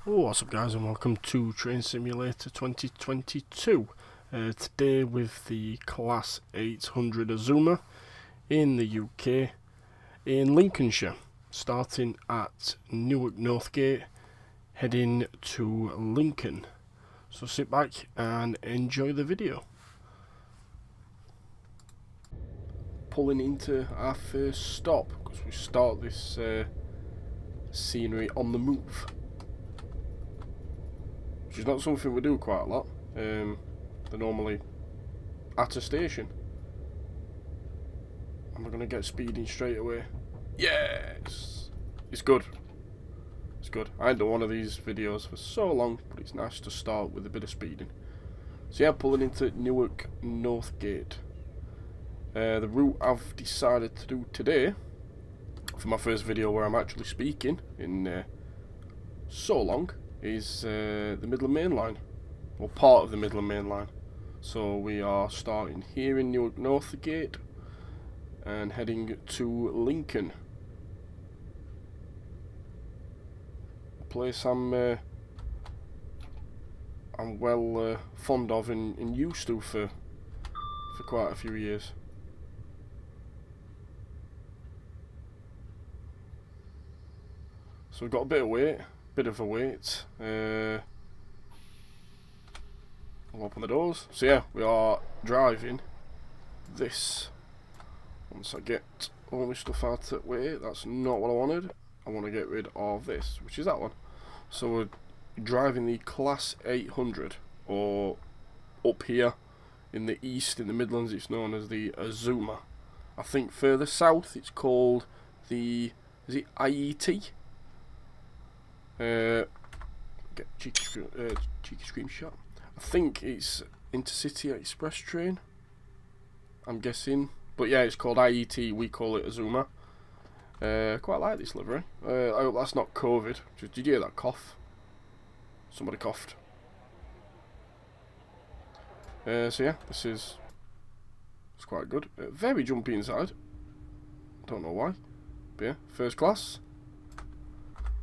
What's up guys, and welcome to Train Simulator 2022. Today with the Class 800 Azuma in the UK, in Lincolnshire, starting at Newark Northgate, heading to Lincoln. So sit back and enjoy the video. Pulling into our first stop, because we start this scenery on the move, which is not something we do quite a lot. They're normally at a station. And we're going to get speeding straight away. Yes! It's good. It's good. I ain't done one of these videos for so long, but it's nice to start with a bit of speeding. So yeah, pulling into Newark Northgate. The route I've decided to do today, for my first video where I'm actually speaking in so long, is the Midland Main Line, or part of the Midland Main Line. So we are starting here in Newark Northgate and heading to Lincoln, a place I'm well fond of and used to for quite a few years. So we've got a bit of a wait. I'll open the doors. So yeah, we are driving this. Once I get all my stuff out of the way, that's not what I wanted. I want to get rid of this, which is that one. So we're driving the Class 800, or up here in the east, in the Midlands, it's known as the Azuma. I think further south it's called the, is it IET? Get cheeky screenshot. I think it's Intercity Express train, I'm guessing, but yeah, it's called IET. We call it Azuma. Quite like this livery. I hope that's not COVID. Did you hear that cough? Somebody coughed. So yeah, it's quite good. Very jumpy inside. Don't know why, but yeah, first class.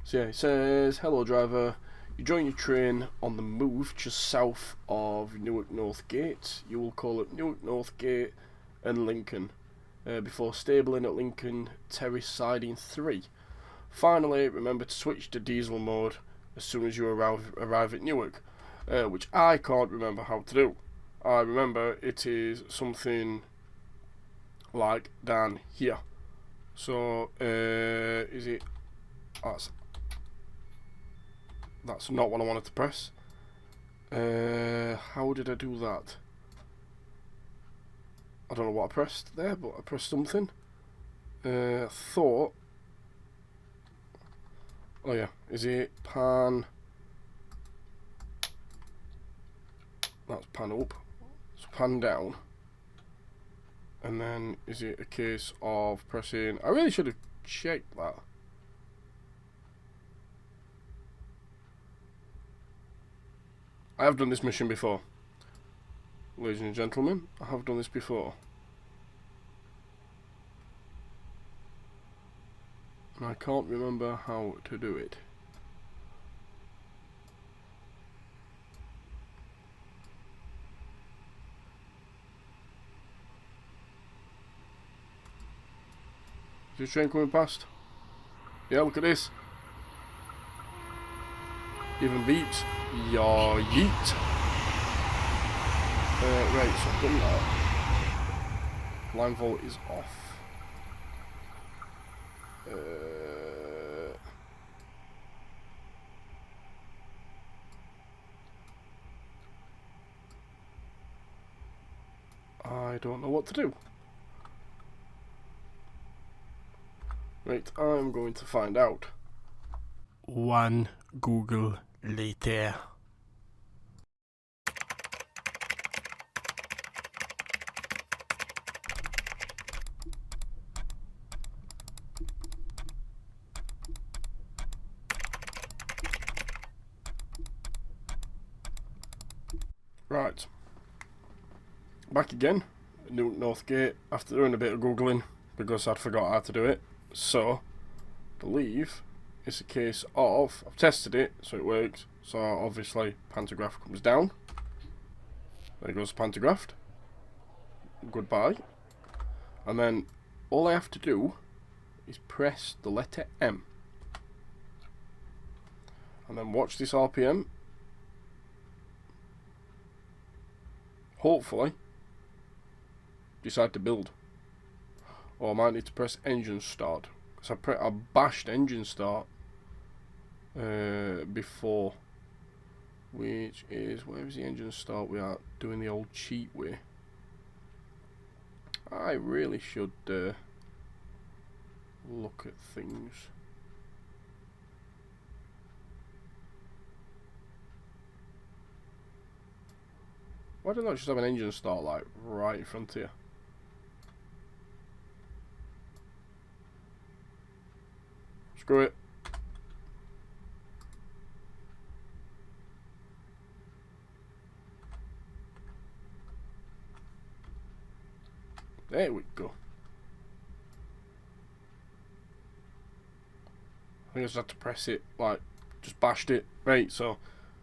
So yeah, it says, hello driver, you join your train on the move just south of Newark Northgate. You will call at Newark Northgate and Lincoln before stabling at Lincoln Terrace Siding 3. Finally, remember to switch to diesel mode as soon as you arrive at Newark, which I can't remember how to do. I remember it is something like down here. So, is it... That's not what I wanted to press. How did I do that? I don't know what I pressed there, but I pressed something. Thought... Oh yeah, is it pan... That's pan up. So pan down. And then, is it a case of pressing... I really should have checked that. I have done this mission before, ladies and gentlemen. I have done this before, and I can't remember how to do it. Is this train coming past? Yeah, look at this. Even beeps. Your yeet. Right, so I've done that. Line volt is off. I don't know what to do. Right, I'm going to find out. One Google later. Right, back again, Newark Northgate, after doing a bit of googling because I'd forgot how to do it. So, I believe it's a case of, I've tested it, so it works. So obviously pantograph comes down. There goes the pantograph. Goodbye. And then all I have to do is press the letter M. And then watch this RPM. Hopefully decide to build. Or I might need to press engine start. Because I bashed engine start before. Which is, where is the engine start we are doing the old cheat way. I really should look at things. Why don't I just have an engine start like right in front here? Screw it. There we go. I just had to press it, like, just bashed it. Right, so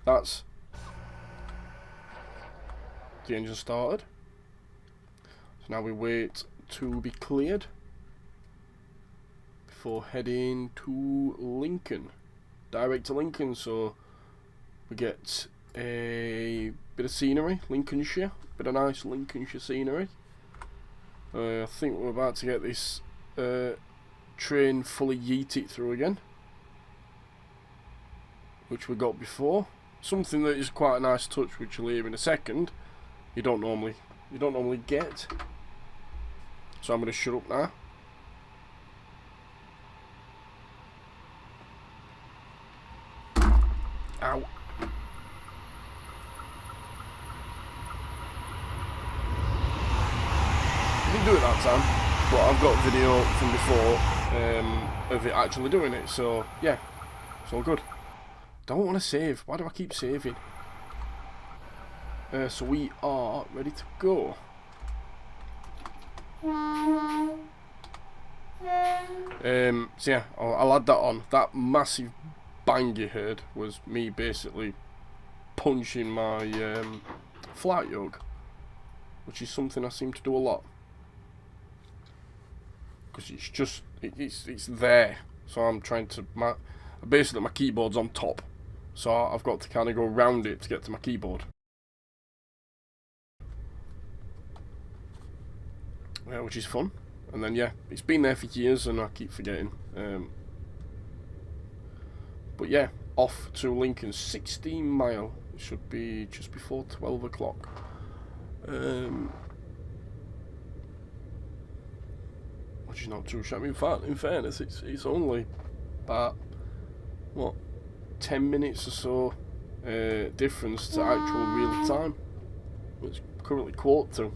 that's the engine started. So now we wait to be cleared before heading to Lincoln. Direct to Lincoln, so we get a bit of scenery, Lincolnshire, bit of nice Lincolnshire scenery. I think we're about to get this train fully yeeted through again, which we got before. Something that is quite a nice touch, which you'll hear in a second. You don't normally get. So I'm going to shut up now. Ow. I didn't do it that time, but I've got video from before of it actually doing it, so yeah, it's all good. Don't want to save. Why do I keep saving? So we are ready to go. So yeah, I'll add that on. That massive bang you heard was me basically punching my flight yoke, which is something I seem to do a lot. Because it's just, it's there. So I'm trying to, basically my keyboard's on top. So I've got to kind of go around it to get to my keyboard. Which is fun. And then yeah, it's been there for years and I keep forgetting. But yeah, off to Lincoln, 16 mile. It should be just before 12 o'clock. Which is not too shabby. In fairness, it's only about, what, 10 minutes or so difference to actual real time. It's currently quarter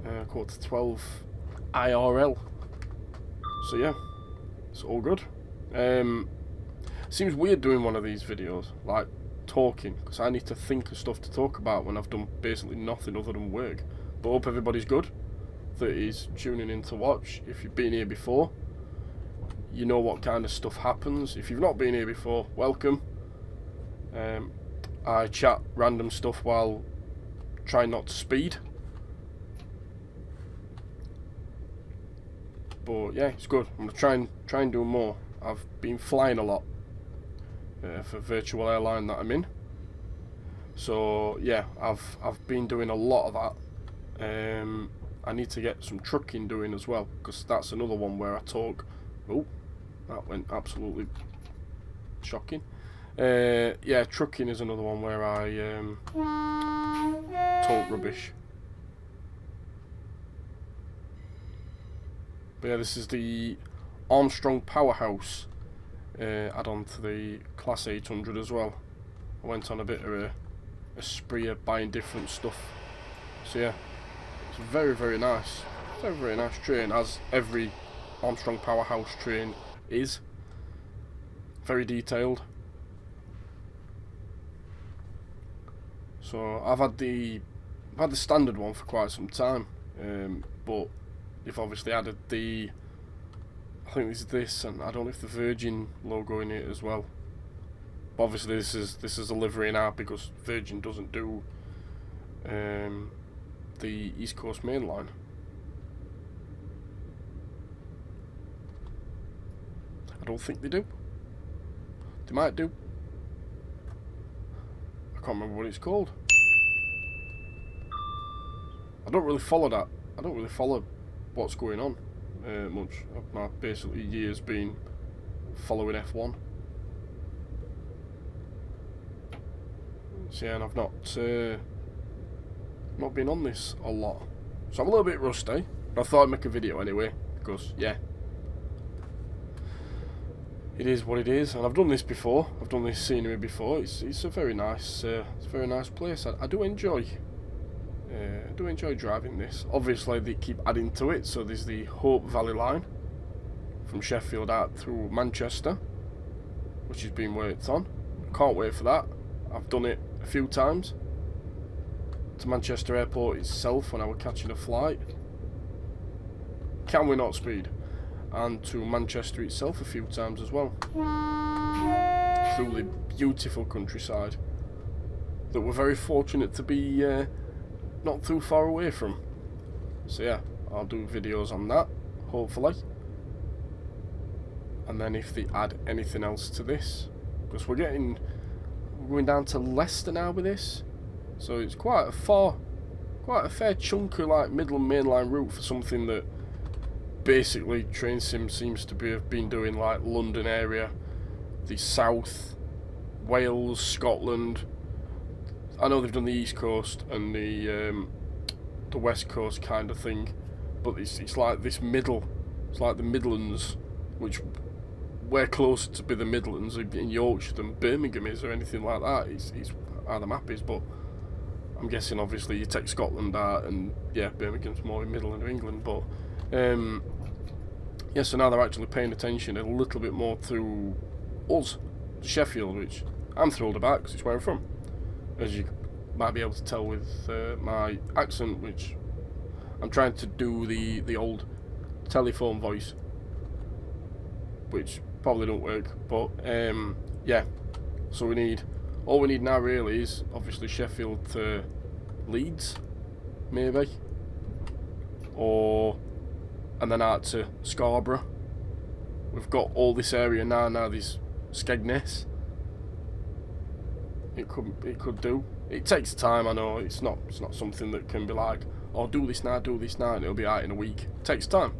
to 12 IRL. So yeah, it's all good. Seems weird doing one of these videos, like talking, because I need to think of stuff to talk about when I've done basically nothing other than work. But hope everybody's good that is tuning in to watch. If you've been here before, you know what kind of stuff happens. If you've not been here before, welcome. I chat random stuff while trying not to speed. But yeah, it's good. I'm gonna try and do more. I've been flying a lot for virtual airline that I'm in. So yeah, I've been doing a lot of that. I need to get some trucking doing as well, because that's another one where I talk. Oh, that went absolutely shocking. Yeah, trucking is another one where I talk rubbish. But yeah, this is the Armstrong Powerhouse add-on to the Class 800 as well. I went on a bit of a spree of buying different stuff. So yeah, it's very, very nice. Very, very nice train, as every Armstrong Powerhouse train is. Very detailed. So I've had the standard one for quite some time, but they've obviously added the I think there's this, and I don't know if the Virgin logo in it as well. But obviously this is a livery now because Virgin doesn't do the East Coast Main Line. I don't think they do. They might do. I can't remember what it's called. I don't really follow that. I don't really follow what's going on much. My basically years been following F1. So yeah, and I've not been on this a lot. So I'm a little bit rusty. But I thought I'd make a video anyway because yeah, it is what it is, and I've done this before. I've done this scenery before. It's a very nice, place. I do enjoy. I do enjoy driving this. Obviously, they keep adding to it. So there's the Hope Valley line from Sheffield out through Manchester, which is being worked on. Can't wait for that. I've done it a few times. To Manchester Airport itself when I was catching a flight. Can we not speed? And to Manchester itself a few times as well. Through the beautiful countryside that we're very fortunate to be not too far away from. So yeah, I'll do videos on that, hopefully. And then if they add anything else to this, because we're going down to Leicester now with this, so it's quite a fair chunk of like Midland mainline route for something that basically Train Sim seems to have been doing, like London area, the South, Wales, Scotland. I know they've done the East Coast and the West Coast kind of thing, but it's like this middle. It's like the Midlands, which we're closer to be the Midlands in Yorkshire than Birmingham is or anything like that. It's how the map is, but I'm guessing obviously you take Scotland out and yeah, Birmingham's more in Midland of England, but yeah, so now they're actually paying attention a little bit more to us, Sheffield, which I'm thrilled about because it's where I'm from. As you might be able to tell with my accent, which I'm trying to do the old telephone voice, which probably don't work, but yeah, so all we need now really is obviously Sheffield to Leeds, maybe, and then out to Scarborough. We've got all this area now there's Skegness. It could do. It takes time, I know. It's not something that can be like, oh, do this now, and it'll be out in a week. It takes time,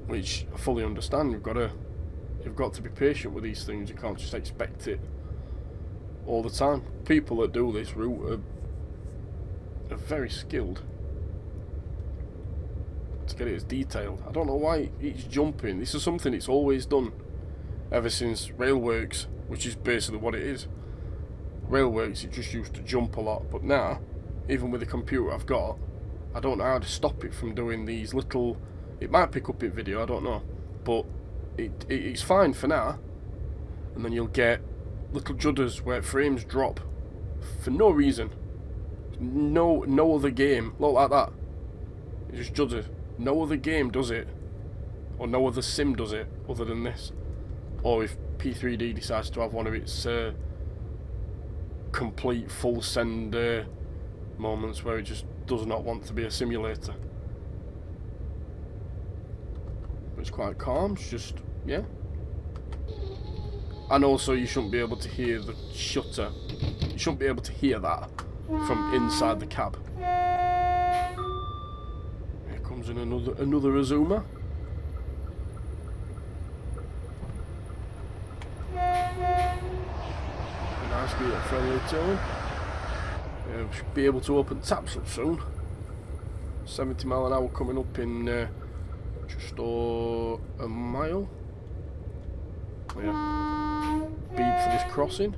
which I fully understand. You've got to be patient with these things. You can't just expect it all the time. People that do this route are very skilled to get it as detailed. I don't know why it's jumping. This is something it's always done ever since Railworks, which is basically what it is. Railworks, it just used to jump a lot, but now, even with the computer I've got, I don't know how to stop it from doing these little. It might pick up in video, I don't know, but it's fine for now. And then you'll get little judders where frames drop for no reason. No other game look like that. It just judders. No other game does it, or no other sim does it other than this. Or if P3D decides to have one of its complete full send moments where it just does not want to be a simulator. But it's quite calm, it's just, yeah. And also you shouldn't be able to hear the shutter. You shouldn't be able to hear that from inside the cab. Here comes in another Azuma. Nice, good, friendly tone. We should be able to open taps up soon. 70 mile an hour coming up in just a mile. Yeah. Beep for this crossing.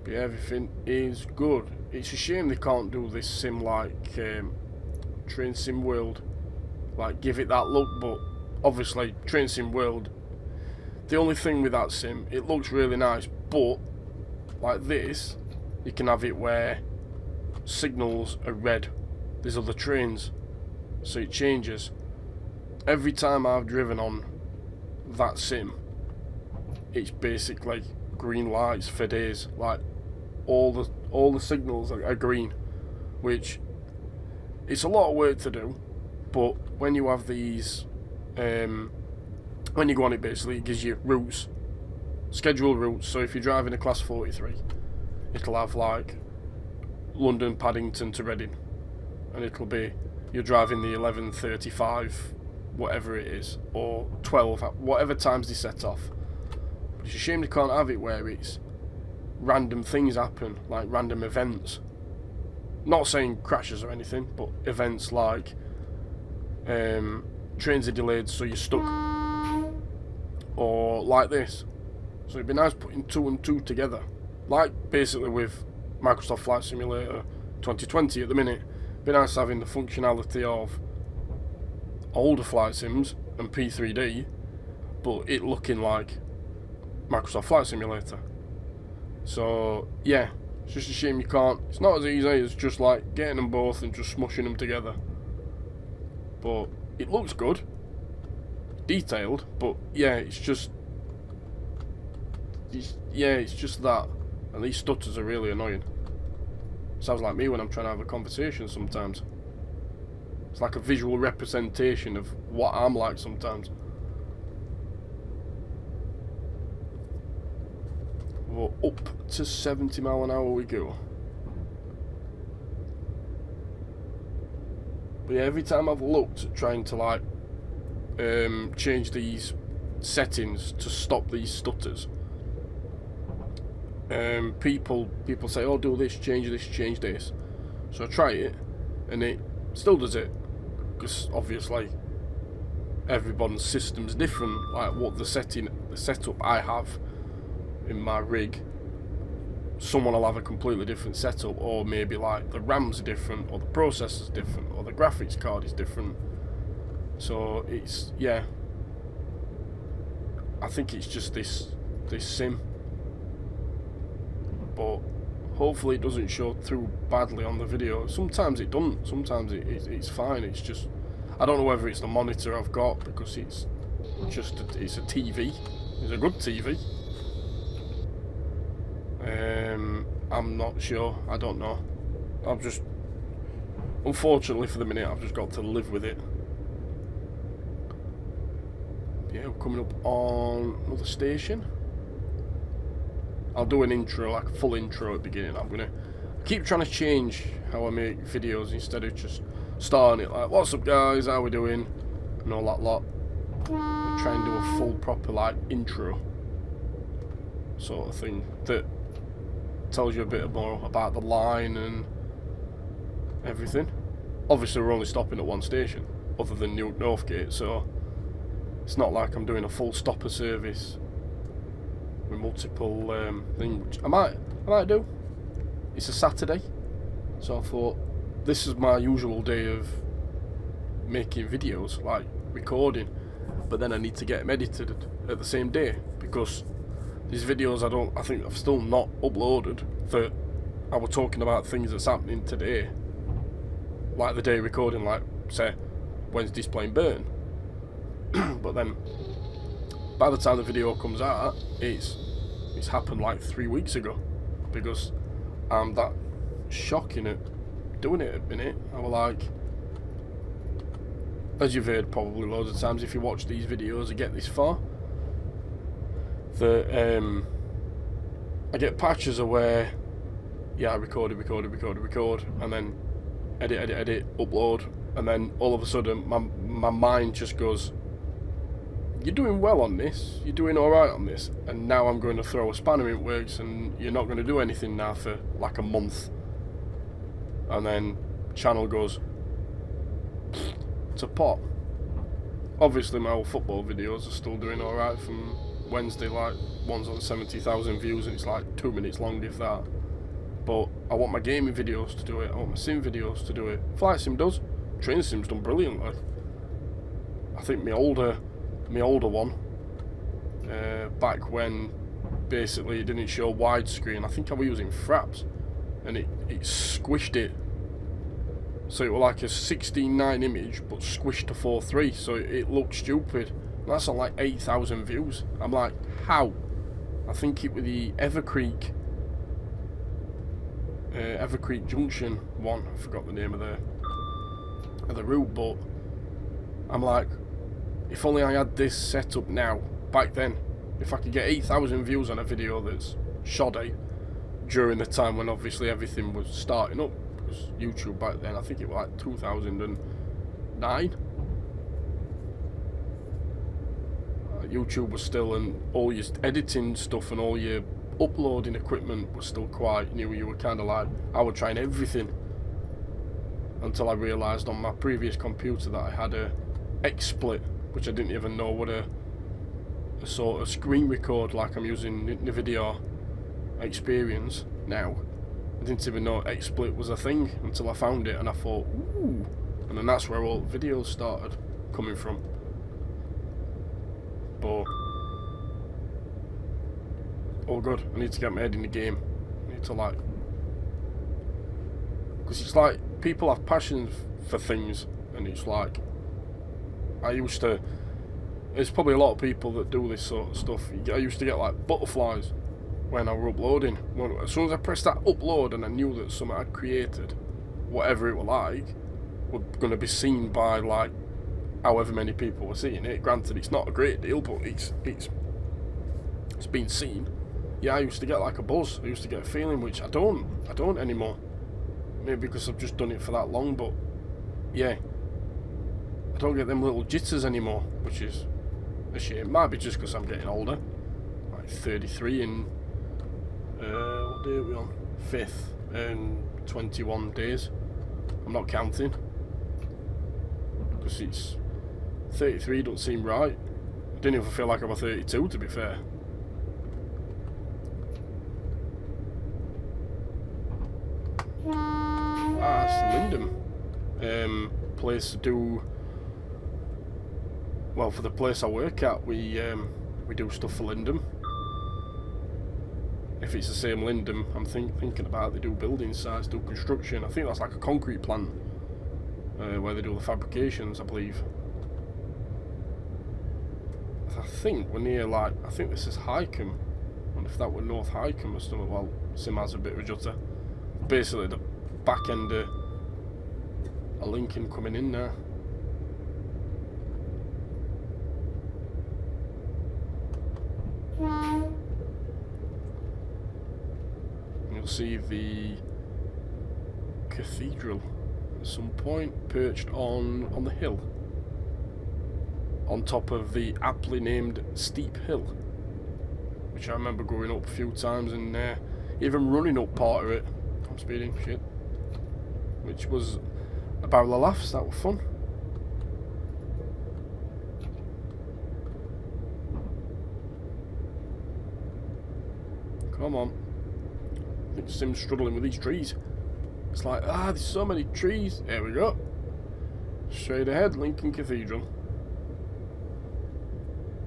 But yeah, everything is good. It's a shame they can't do this sim like Train Sim World, like give it that look, but obviously Train Sim World, the only thing with that sim, it looks really nice, but like this, you can have it where signals are red. There's other trains, so it changes. Every time I've driven on that sim, it's basically green lights for days. Like all the signals are green, which it's a lot of work to do. But when you have these, when you go on it, basically it gives you routes, scheduled routes. So if you're driving a class 43, it'll have like London Paddington to Reading, and it'll be you're driving the 11:35, whatever it is, or 12, whatever times they set off. But it's a shame they can't have it where it's random things happen, like random events. Not saying crashes or anything, but events like trains are delayed, so you're stuck, or like this. So it'd be nice putting 2 and 2 together, like basically with Microsoft Flight Simulator 2020 at the minute. It'd be nice having the functionality of older flight sims and P3D, but it looking like Microsoft Flight Simulator. So yeah, it's just a shame you can't. It's not as easy as just like getting them both and just smushing them together. But it looks good, detailed. But yeah, it's just that. And these stutters are really annoying. Sounds like me when I'm trying to have a conversation sometimes. It's like a visual representation of what I'm like sometimes. Well, up to 70 mile an hour we go. But yeah, every time I've looked at trying to like change these settings to stop these stutters, people say, oh, do this, change this. So I try it, and it still does it, because obviously everybody's system's different. Like what the setup I have in my rig, someone will have a completely different setup, or maybe like the RAM's are different, or the processor's different, or the graphics card is different. So it's, yeah, I think it's just this sim, but hopefully it doesn't show through badly on the video. Sometimes it doesn't, sometimes it's fine. It's just, I don't know whether it's the monitor I've got, because it's just it's a TV, it's a good TV. I'm not sure, I don't know. I've just, unfortunately for the minute, I've just got to live with it. Yeah, we're coming up on another station. I'll do an intro, like a full intro at the beginning. I'm gonna keep trying to change how I make videos instead of just starting it like, what's up guys, how we doing, and all that lot. I'll try and do a full proper like intro sort of thing that tells you a bit more about the line and everything. Obviously we're only stopping at one station other than Newark Northgate, so it's not like I'm doing a full stopper service with multiple things, which I might do. It's a Saturday, so I thought this is my usual day of making videos, like recording, but then I need to get them edited at the same day, because these videos I think I've still not uploaded, that I was talking about things that's happening today, like the day recording, like say Wednesday's playing Burn. But then by the time the video comes out, it's happened like 3 weeks ago, because I'm that shocking at doing it at the minute. I was like, as you've heard probably loads of times if you watch these videos and get this far, that I get patches of where, yeah, I record, and then edit, upload, and then all of a sudden my mind just goes, you're doing well on this, you're doing alright on this, and now I'm going to throw a spanner in works and you're not going to do anything now for like a month. And then channel goes to pot. Obviously my old football videos are still doing alright from Wednesday, like one's on 70,000 views and it's like 2 minutes long if that. But I want my gaming videos to do it, I want my sim videos to do it. Flight sim does, train sim's done brilliantly. I think my older one, back when basically it didn't show widescreen. I think I was using Fraps, and it squished it. So it was like a 16:9 image, but squished to 4:3, so it looked stupid. And that's on like 8,000 views. I'm like, how? I think it was the Evercreek Junction one. I forgot the name of the route, but I'm like, if only I had this set up now, back then, if I could get 8,000 views on a video that's shoddy during the time when obviously everything was starting up, because YouTube back then, I think it was like 2009. YouTube was still, and all your editing stuff and all your uploading equipment was still quite new. You were kind of like, I was trying everything until I realised on my previous computer that I had a XSplit, which I didn't even know what a sort of screen record like I'm using NVIDIA Experience now. I didn't even know XSplit was a thing until I found it, and I thought, ooh, and then that's where all the videos started coming from. But all good. I need to get my head in the game. I need to, like, because it's like people have passions for things, and it's like, there's probably a lot of people that do this sort of stuff. I used to get like butterflies when I were uploading. As soon as I pressed that upload and I knew that something I'd created, whatever it was like, was going to be seen by like however many people were seeing it. Granted, it's not a great deal, but it's been seen. Yeah, I used to get like a buzz. I used to get a feeling, which I don't anymore. Maybe because I've just done it for that long, but yeah, I don't get them little jitters anymore, which is a shame. Might be just because I'm getting older, like 33 in what day are we on? 5th, and 21 days. I'm not counting because it's 33 don't seem right. I didn't even feel like I was 32, to be fair. It's Lindham. Place to do. Well, for the place I work at, we do stuff for Lindham. If it's the same Lindham I'm thinking about, they do building sites, do construction. I think that's like a concrete plant where they do the fabrications, I believe. I think we're near, like, I think this is Highcombe. I wonder if that were North Highcombe or something. Well, Sim has a bit of a jutter. Basically, the back end of a Lincoln coming in there. You'll see the cathedral at some point, perched on the hill, on top of the aptly named steep hill, which I remember going up a few times and even running up part of it. I'm speeding, shit. Which was a barrel of laughs. That was fun. Come on. I think Sim's struggling with these trees. It's like, there's so many trees. There we go. Straight ahead, Lincoln Cathedral.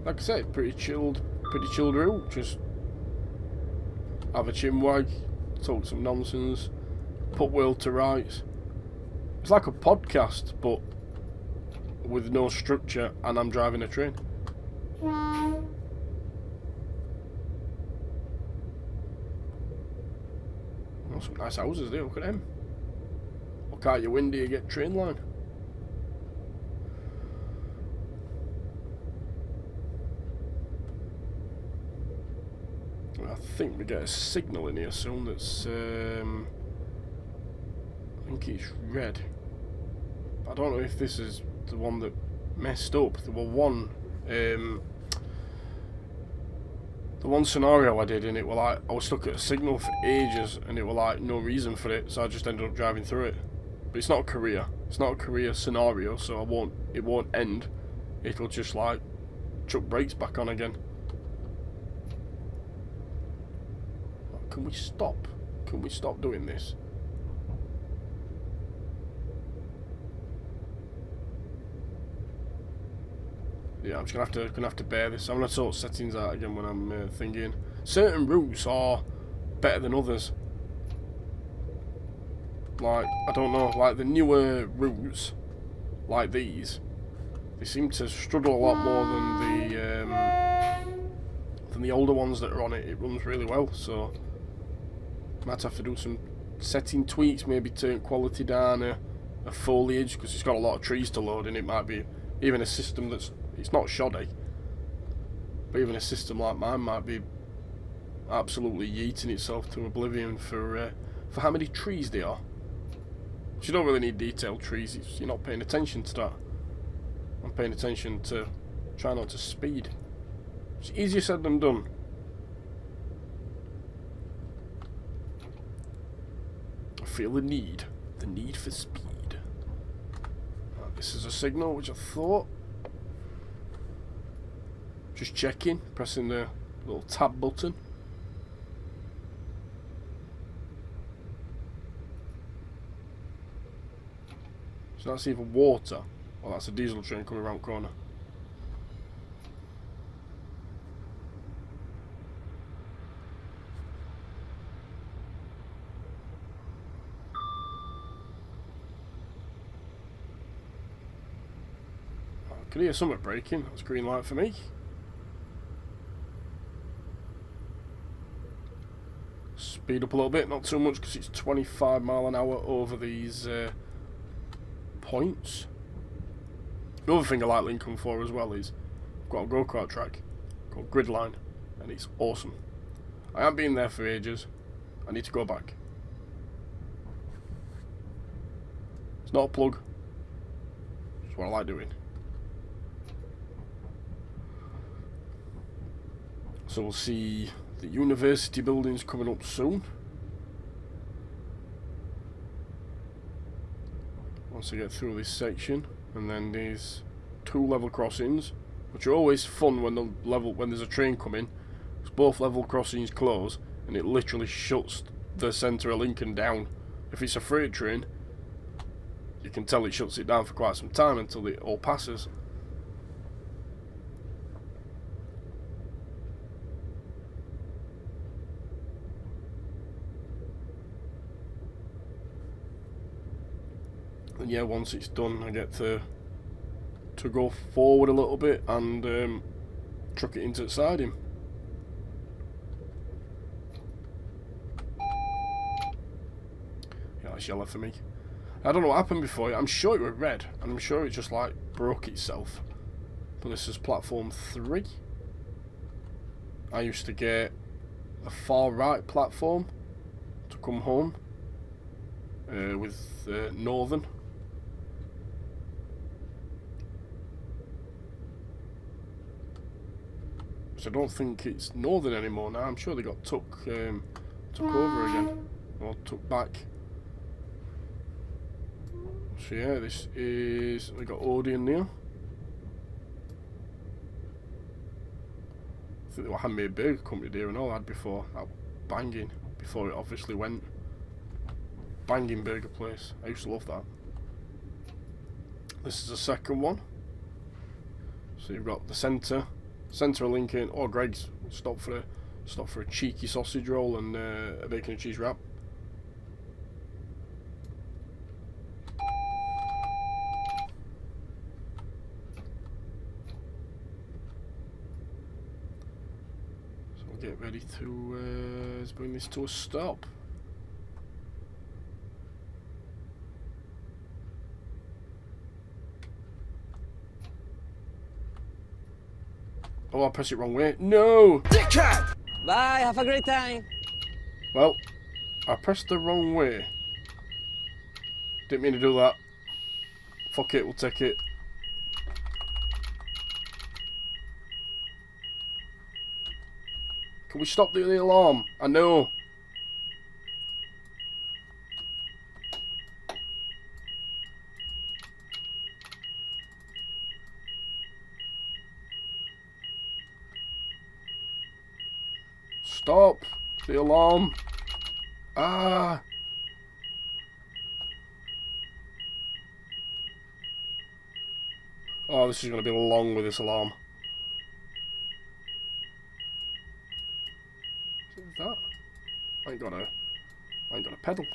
Like I said, pretty chilled route. Just have a chinwag, talk some nonsense, put world to rights. It's like a podcast, but with no structure, and I'm driving a train. Oh, some nice houses there, look at them. Look out your window, you get train line. I think we get a signal in here soon that's, I think it's red. I don't know if this is the one that messed up. There was one, the one scenario I did, and it was like, I was stuck at a signal for ages, and it was like no reason for it, so I just ended up driving through it. But it's not a career. It's not a career scenario, so it won't end. It'll just like chuck brakes back on again. Can we stop? Can we stop doing this? Yeah, I'm just gonna have to bear this. I'm gonna sort settings out again when I'm thinking. certain routes are better than others. Like, I don't know, like the newer routes, like these, they seem to struggle a lot more than the older ones that are on it. It runs really well, so might have to do some setting tweaks, maybe turn quality down a foliage, because it's got a lot of trees to load, and it might be even a system that's, it's not shoddy, but even a system like mine might be absolutely yeeting itself to oblivion for how many trees there are. You don't really need detailed trees, you're not paying attention to that. I'm paying attention to try not to speed. It's easier said than done. I feel the need for speed. This is a signal, which I thought. Just checking, pressing the little tab button. So that's either water, or that's a diesel train coming around the corner. I could hear something braking. That's green light for me. Speed up a little bit, not too much because it's 25 mile an hour over these points. Another thing I like Lincoln for as well is I've got a go-kart track called Gridline, and it's awesome. I haven't been there for ages. I need to go back. It's not a plug. It's what I like doing. So we'll see the university buildings coming up soon. Once I get through this section, and then these 2 level crossings, which are always fun when there's a train coming, because both level crossings close, and it literally shuts the centre of Lincoln down. If it's a freight train, you can tell it shuts it down for quite some time until it all passes. And yeah, once it's done, I get to go forward a little bit and truck it into the siding. Yeah, that's yellow for me. I don't know what happened before. I'm sure it was red, and I'm sure it just like broke itself. But this is platform 3. I used to get a far right platform to come home with Northern. I don't think it's Northern anymore now. I'm sure they got took over again, or took back. So yeah, this is, we got Odeon there. I think they were handmade burger company there and all that before. That banging, before it obviously went. Banging burger place. I used to love that. This is the second one. So you've got the centre of Lincoln, or Greg's. Stop for a cheeky sausage roll and a bacon and cheese wrap. So we'll get ready to let's bring this to a stop. Oh, I pressed it wrong way. No! Dickhead! Bye, have a great time. Well, I pressed the wrong way. Didn't mean to do that. Fuck it, we'll take it. Can we stop the alarm? I know. Stop the alarm. Ah. Oh, this is going to be long with this alarm. I ain't got a pedal.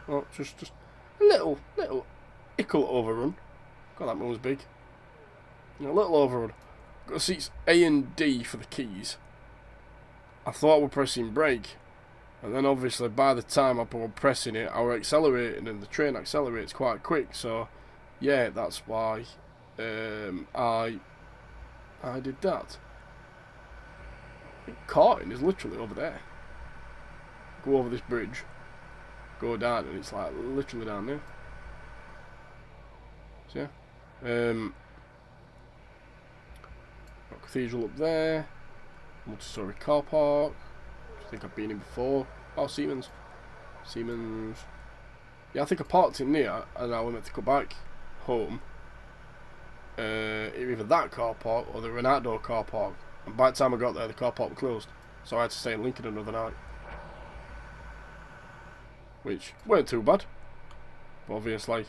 Oh, just a little ickle overrun. God, that one was big. A little overrun. Got seats A and D for the keys. I thought we were pressing brake, and then obviously by the time I was pressing it, I was accelerating, and the train accelerates quite quick. So, yeah, that's why I did that. Carting is literally over there. Go over this bridge, go down, and it's like literally down there. So yeah, got cathedral up there, multi-storey car park. I think I've been in before. Oh, Siemens. Yeah, I think I parked in there, and I was meant to go back home. Either that car park or an outdoor car park. And by the time I got there, the car park was closed, so I had to stay in Lincoln another night, which weren't too bad. But obviously,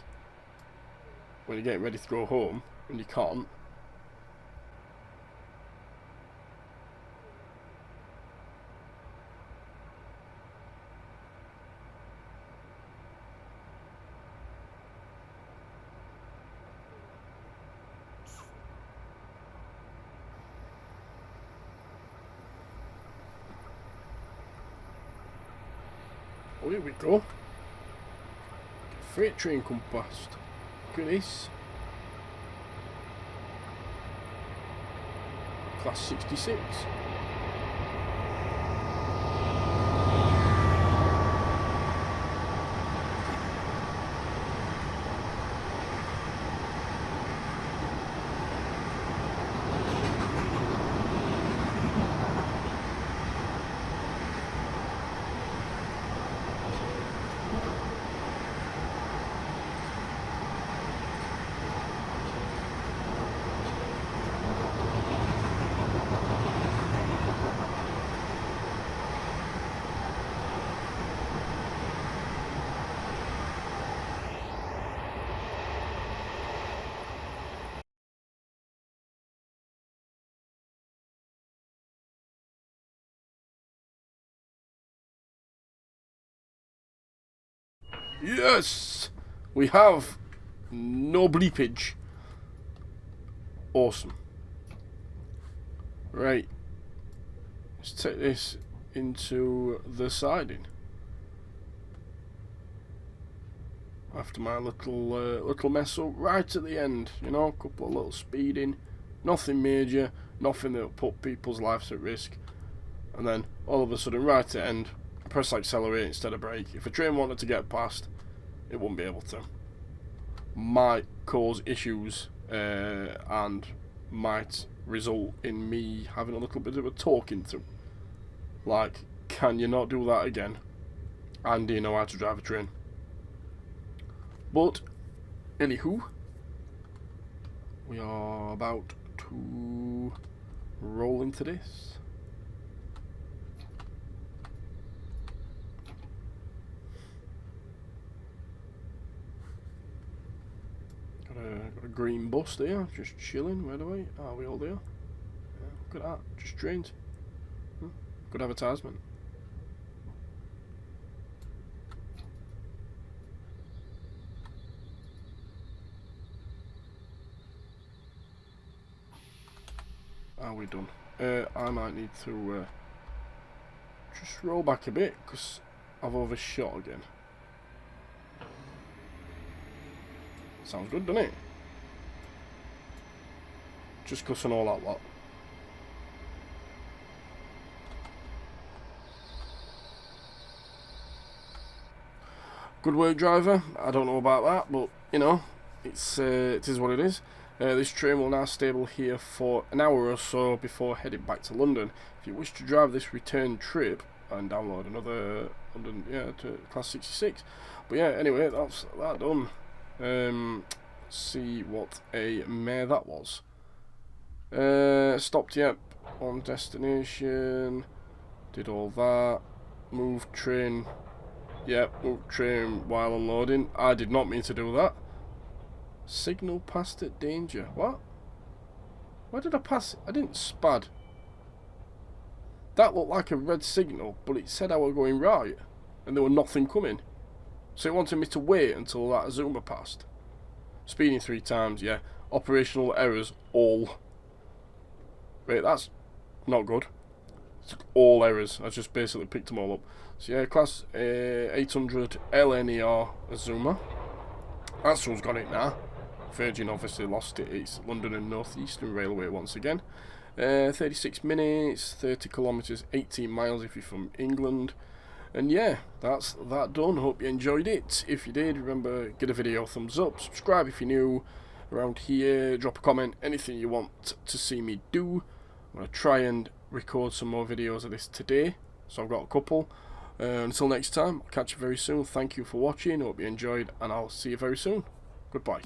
when you're getting ready to go home and you can't. Oh, here we go. Freight train come past. Look at this. Class 66. Yes! We have no bleepage. Awesome. Right. Let's take this into the siding. After my little mess up right at the end, you know, a couple of little speeding, nothing major, nothing that will put people's lives at risk, and then all of a sudden right at the end, I press accelerate instead of brake. If a train wanted to get past, it wouldn't be able to. Might cause issues and might result in me having a little bit of a talking to. Like, can you not do that again? And do you know how to drive a train? But, anywho, we are about to roll into this. Got a green bus there, just chilling. Where are we? Are we all there? Yeah, look at that, just trains. Good advertisement. Are we done? I might need to just roll back a bit because I've overshot again. Sounds good, doesn't it? Just cussing all that lot. Good work, driver. I don't know about that, but you know, it is what it is. This train will now stable here for an hour or so before heading back to London. If you wish to drive this return trip and download another London, to Class 66. But yeah, anyway, that's that done. Let's see what a mare that was. Stopped, yep, on destination. Did all that. Move train. Yep, move train while unloading. I did not mean to do that. Signal passed at danger. What? Where did I pass? I didn't spad. That looked like a red signal, but it said I was going right, and there was nothing coming. So it wanted me to wait until that Azuma passed. Speeding 3 times, yeah. Operational errors, all. Wait, that's not good. It's all errors. I just basically picked them all up. So yeah, class 800 LNER Azuma. That's who's got it now. Virgin obviously lost it. It's London and North Eastern Railway once again. 36 minutes, 30 kilometres, 18 miles if you're from England. And yeah, that's that done. Hope you enjoyed it. If you did, remember, give a video a thumbs up. Subscribe if you're new around here. Drop a comment. Anything you want to see me do. I'm going to try and record some more videos of this today. So I've got a couple. Until next time, I'll catch you very soon. Thank you for watching. Hope you enjoyed. And I'll see you very soon. Goodbye.